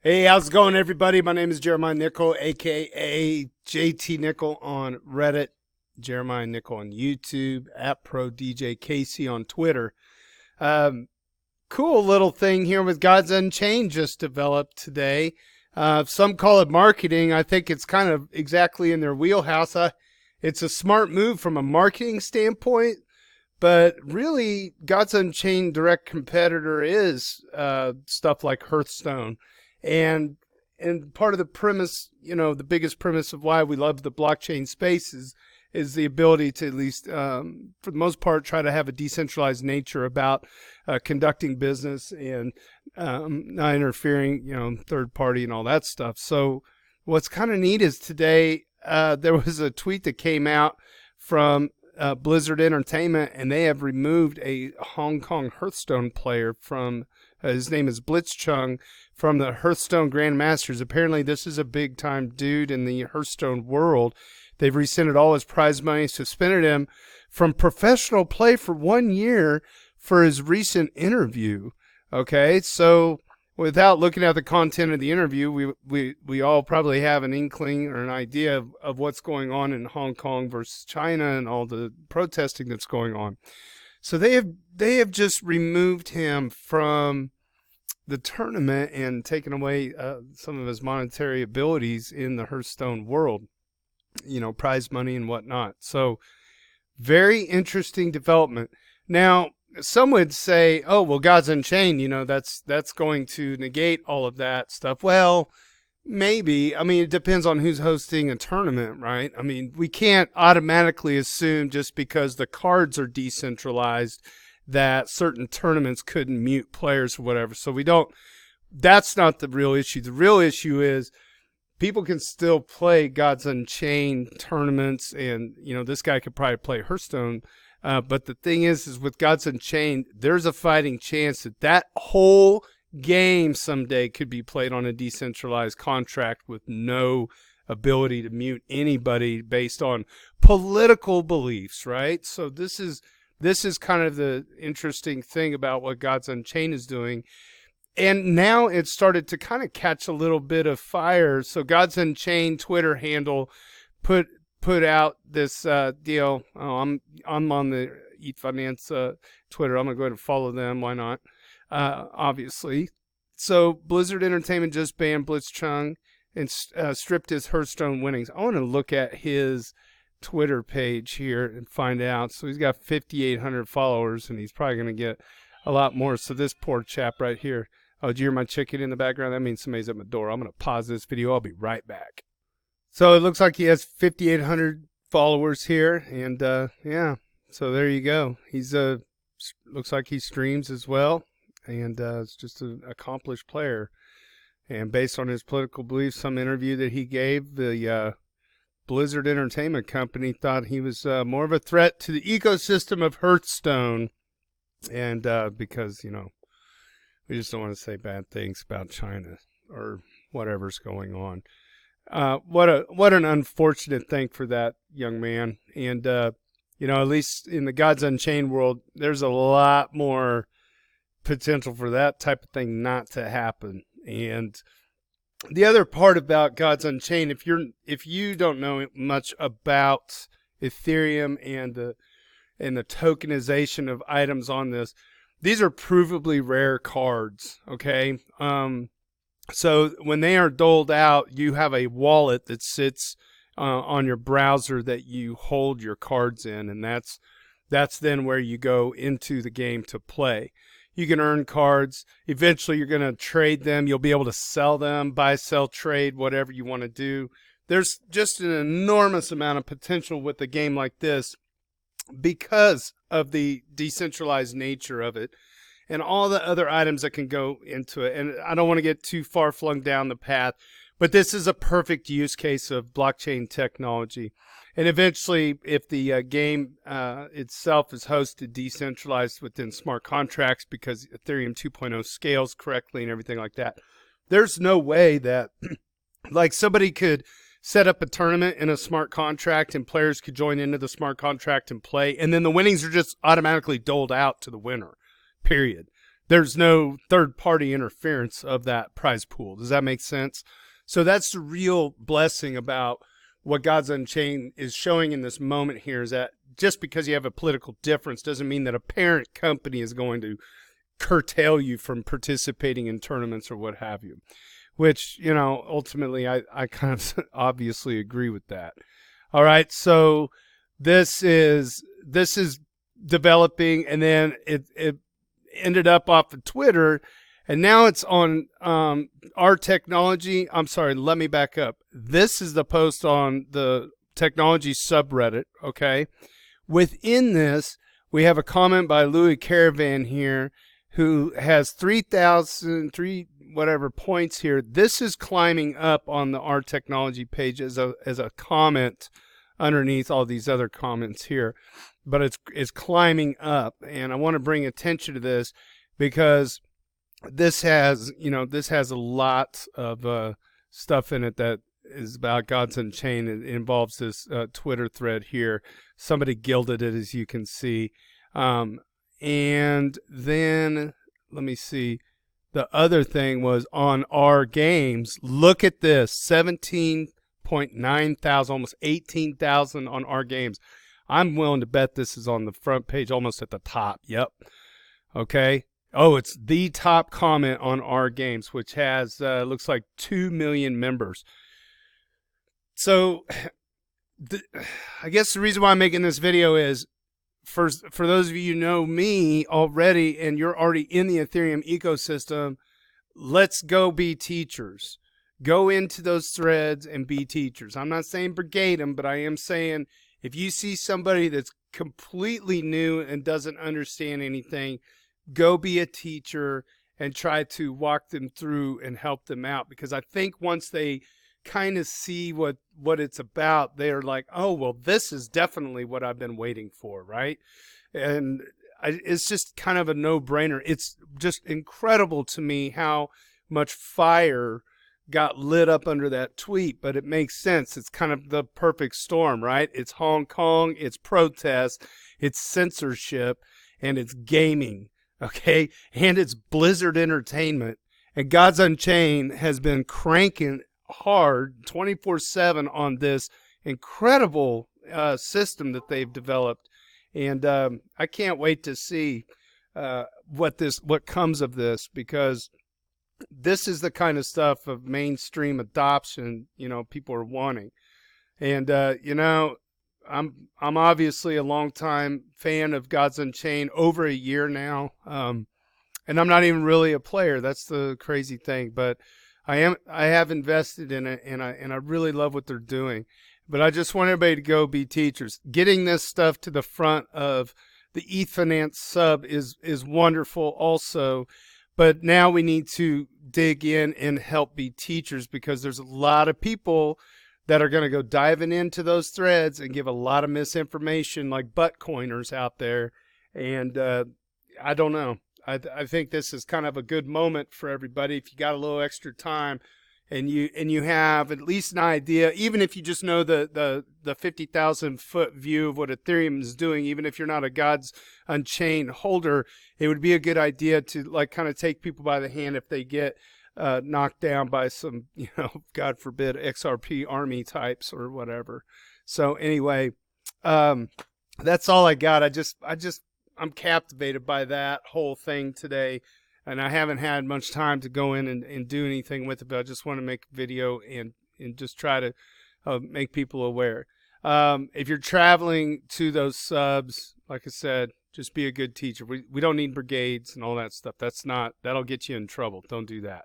Hey, how's it going, everybody? My name is Jeremiah Nickel, aka JT Nickel on Reddit, Jeremiah Nickel on YouTube, at Pro DJ Casey on Twitter. Um, cool little thing here with Gods Unchained just developed today. Some call it marketing. I think it's kind of exactly in their wheelhouse. It's a smart move from a marketing standpoint, but really, Gods Unchained direct competitor is stuff like Hearthstone. And part of the premise, the biggest premise of why we love the blockchain space is the ability to, at least for the most part, try to have a decentralized nature about conducting business and not interfering, third party and all that stuff. So what's kind of neat is today there was a tweet that came out from Blizzard Entertainment, and they have removed a Hong Kong Hearthstone player from his name is Blitzchung, from the Hearthstone Grandmasters. Apparently, this is a big-time dude in the Hearthstone world. They've rescinded all his prize money, suspended him from professional play for 1 year for his recent interview. Okay, so without looking at the content of the interview, we all probably have an inkling or an idea of what's going on in Hong Kong versus China and all the protesting that's going on. So they have just removed him from the tournament and taken away some of his monetary abilities in the Hearthstone world, prize money and whatnot. So very interesting development. Now, some would say, oh, well, Gods Unchained, that's going to negate all of that stuff. Well, maybe. I mean, it depends on who's hosting a tournament, right? I mean, we can't automatically assume just because the cards are decentralized that certain tournaments couldn't mute players or whatever. So that's not the real issue. The real issue is people can still play Gods Unchained tournaments, and, this guy could probably play Hearthstone. But the thing is with Gods Unchained, there's a fighting chance that whole game someday could be played on a decentralized contract with no ability to mute anybody based on political beliefs, right? So this is kind of the interesting thing about what Gods Unchained is doing. And now it's started to kind of catch a little bit of fire. So Gods Unchained Twitter handle put out this deal. Oh, I'm on the Eat Finance Twitter. I'm gonna go ahead and follow them. Why not? Obviously. So Blizzard Entertainment just banned Blitzchung and stripped his Hearthstone winnings. I want to look at his Twitter page here and find out. So he's got 5,800 followers, and he's probably going to get a lot more. So this poor chap right here. Oh, did you hear my chicken in the background? That means somebody's at my door. I'm going to pause this video. I'll be right back. So it looks like he has 5,800 followers here, and yeah. So there you go. He's looks like he streams as well, and it's just an accomplished player. And based on his political beliefs, some interview that he gave, the Blizzard Entertainment Company thought he was more of a threat to the ecosystem of Hearthstone. And because, we just don't want to say bad things about China or whatever's going on. What an unfortunate thing for that young man. And, at least in the Gods Unchained world, there's a lot more potential for that type of thing not to happen. And the other part about Gods Unchained, if you don't know much about Ethereum and the tokenization of items on this, these are provably rare cards. Okay, so when they are doled out, you have a wallet that sits on your browser that you hold your cards in, and that's then where you go into the game to play. You can earn cards. Eventually, you're going to trade them. You'll be able to sell them, buy, sell, trade, whatever you want to do. There's just an enormous amount of potential with a game like this because of the decentralized nature of it and all the other items that can go into it. And I don't want to get too far flung down the path, but this is a perfect use case of blockchain technology. And eventually, if the game itself is hosted decentralized within smart contracts because Ethereum 2.0 scales correctly and everything like that, there's no way that like somebody could set up a tournament in a smart contract and players could join into the smart contract and play, and then the winnings are just automatically doled out to the winner, period. there's no third-party interference of that prize pool. Does that make sense? So that's the real blessing about what God's Unchained is showing in this moment here, is that just because you have a political difference doesn't mean that a parent company is going to curtail you from participating in tournaments or what have you, which, you know, ultimately I kind of obviously agree with that. All right, so this is developing, and then it ended up off of Twitter, and now it's on our technology. I'm sorry, let me back up. This is the post on the technology subreddit, okay? Within this, we have a comment by Louis Caravan here, who has 3,000 whatever points here. This is climbing up on the Our Technology page as a comment underneath all these other comments here, but it's climbing up, and I want to bring attention to this because this has a lot of stuff in it that is about God's Unchained. It involves this Twitter thread here. Somebody gilded it, as you can see. And then, let me see. The other thing was on our games. Look at this, 17.9 thousand, almost 18,000 on our games. I'm willing to bet this is on the front page, almost at the top. Yep. Okay. Oh, it's the top comment on our games, which has, looks like 2 million members. So I guess the reason why I'm making this video is, for those of you who know me already and you're already in the Ethereum ecosystem, let's go be teachers. Go into those threads and be teachers. I'm not saying brigade them, but I am saying if you see somebody that's completely new and doesn't understand anything, go be a teacher and try to walk them through and help them out. Because I think once they kind of see what it's about, they're like, oh, well, this is definitely what I've been waiting for, right? And it's just kind of a no-brainer. It's just incredible to me how much fire got lit up under that tweet, but it makes sense. It's kind of the perfect storm, right? It's Hong Kong, it's protest, it's censorship, and it's gaming, okay? And it's Blizzard Entertainment. And God's Unchained has been cranking hard 24/7 on this incredible system that they've developed, and I can't wait to see what comes of this, because this is the kind of stuff of mainstream adoption, you know, people are wanting. And you know, I'm obviously a longtime fan of God's Unchained, over a year now, and I'm not even really a player. That's the crazy thing, but I have invested in it, and I really love what they're doing. But I just want everybody to go be teachers. Getting this stuff to the front of the ETH Finance sub is wonderful also. But now we need to dig in and help be teachers, because there's a lot of people that are going to go diving into those threads and give a lot of misinformation, like butt coiners out there. And I don't know. I think this is kind of a good moment for everybody. If you got a little extra time and you have at least an idea, even if you just know the 50,000 foot view of what Ethereum is doing, even if you're not a God's Unchained holder, it would be a good idea to like kind of take people by the hand if they get knocked down by some, you know, God forbid, XRP army types or whatever. So anyway, that's all I got. I'm captivated by that whole thing today, and I haven't had much time to go in and do anything with it, but I just want to make a video and just try to make people aware. If you're traveling to those subs, like I said, just be a good teacher. We don't need brigades and all that stuff. That'll get you in trouble. Don't do that.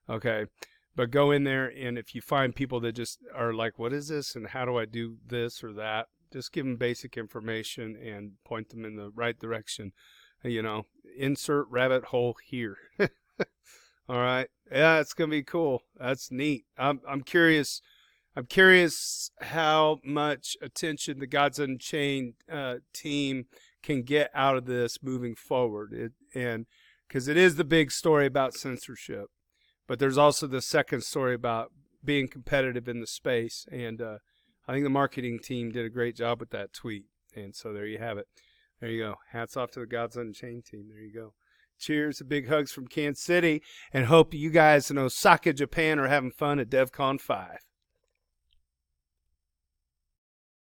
Okay. But go in there, and if you find people that just are like, what is this and how do I do this or that, just give them basic information and point them in the right direction. You know, insert rabbit hole here. All right. Yeah, it's going to be cool. That's neat. I'm curious. I'm curious how much attention the God's Unchained team can get out of this moving forward. And because it is the big story about censorship, but there's also the second story about being competitive in the space. And I think the marketing team did a great job with that tweet. And so there you have it. There you go. Hats off to the God's Unchained team. There you go. Cheers. Big hugs from Kansas City. And hope you guys in Osaka, Japan are having fun at DevCon 5.